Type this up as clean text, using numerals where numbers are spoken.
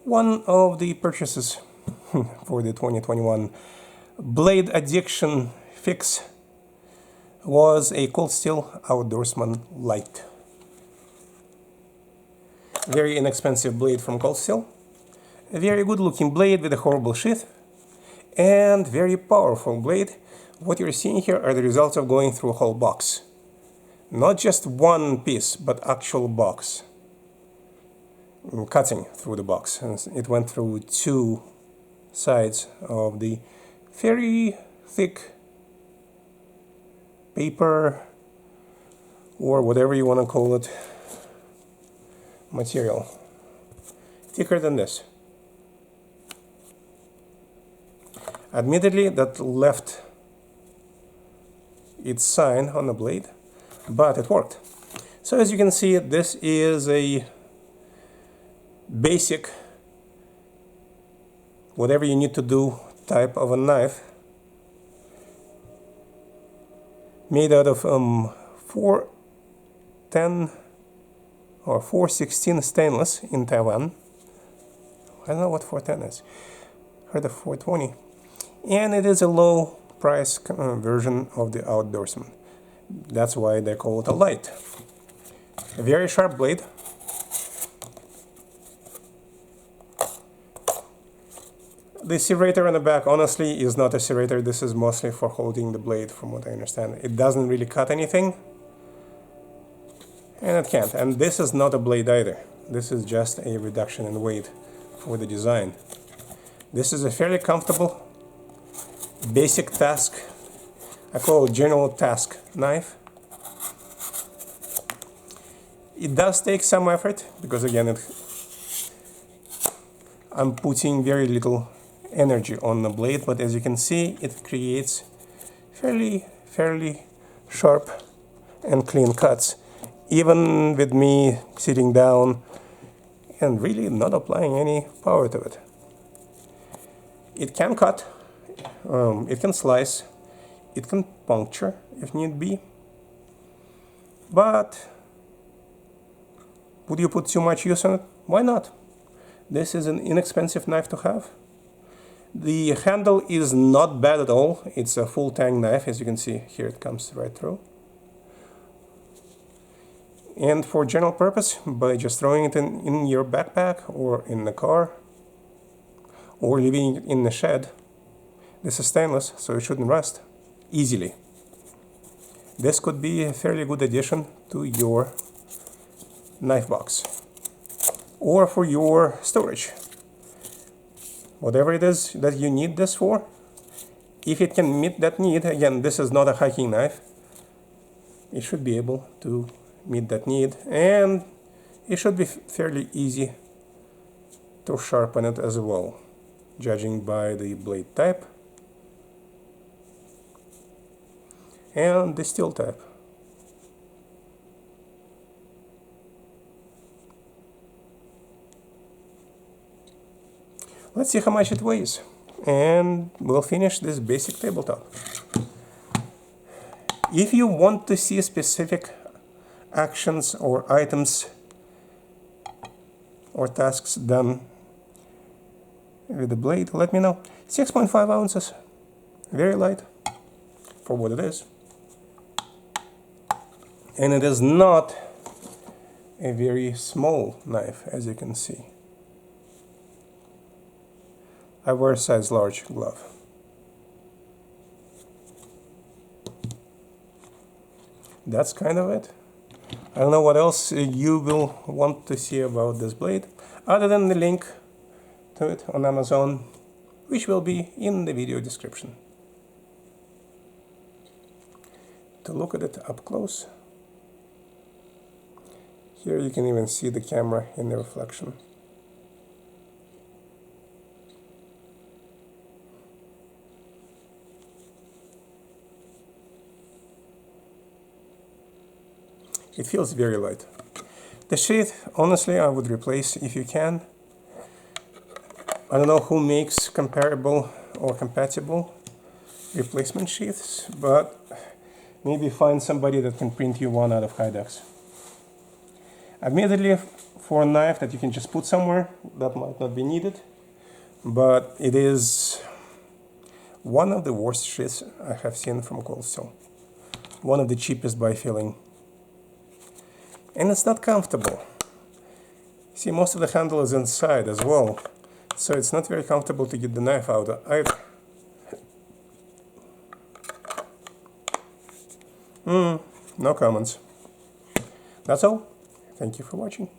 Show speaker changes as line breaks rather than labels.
One of the purchases for the 2021 blade addiction fix was a cold steel Outdoorsman Lite. Very inexpensive blade from Cold Steel. A very good looking blade with a horrible sheath. And very powerful blade. What you're seeing here are the results of going through a whole box. Not just one piece, but actual box. Cutting through the box. And it went through two sides of the very thick paper, or whatever you want to call it, material. Thicker than this. Admittedly, that left its sign on the blade, but it worked. So as you can see, this is a basic, whatever you need to do type of a knife, made out of 410 or 416 stainless in Taiwan. I don't know what 410 is. Heard of 420. And it is a low price version of the Outdoorsman. That's why they call it a Lite. A very sharp blade. The serrator on the back, honestly, is not a serrator. This is mostly for holding the blade, from what I understand. It doesn't really cut anything. And it can't. And this is not a blade either. This is just a reduction in weight for the design. This is a fairly comfortable, basic task. I call it general task knife. It does take some effort, because again, I'm putting very little energy on the blade, but as you can see, it creates fairly sharp and clean cuts, even with me sitting down and really not applying any power to it. It can cut, it can slice, it can puncture if need be, but would you put too much use on it? Why not? This is an inexpensive knife to have. The handle is not bad at all. It's a full tang knife, as you can see here. It comes right through. And for general purpose, by just throwing it in your backpack or in the car or leaving it in the shed. This is stainless, so it shouldn't rust easily. This could be a fairly good addition to your knife box or for your storage. Whatever it is that you need this for, if it can meet that need, again, this is not a hiking knife, it should be able to meet that need, and it should be fairly easy to sharpen it as well, judging by the blade type and the steel type. Let's see how much it weighs, and we'll finish this basic tabletop. If you want to see specific actions or items or tasks done with the blade, let me know. 6.5 ounces, very light for what it is. And it is not a very small knife, as you can see. I wear a size large glove. That's kind of it. I don't know what else you will want to see about this blade, other than the link to it on Amazon, which will be in the video description. To look at it up close, here you can even see the camera in the reflection. It feels very light. The sheath, honestly, I would replace if you can. I don't know who makes comparable or compatible replacement sheaths, but maybe find somebody that can print you one out of Kydex. Admittedly, for a knife that you can just put somewhere. That might not be needed, but it is one of the worst shits I have seen from Cold Steel. One of the cheapest by feeling. And it's not comfortable. See, most of the handle is inside as well, so it's not very comfortable to get the knife out either. No comments. That's all. Thank you for watching.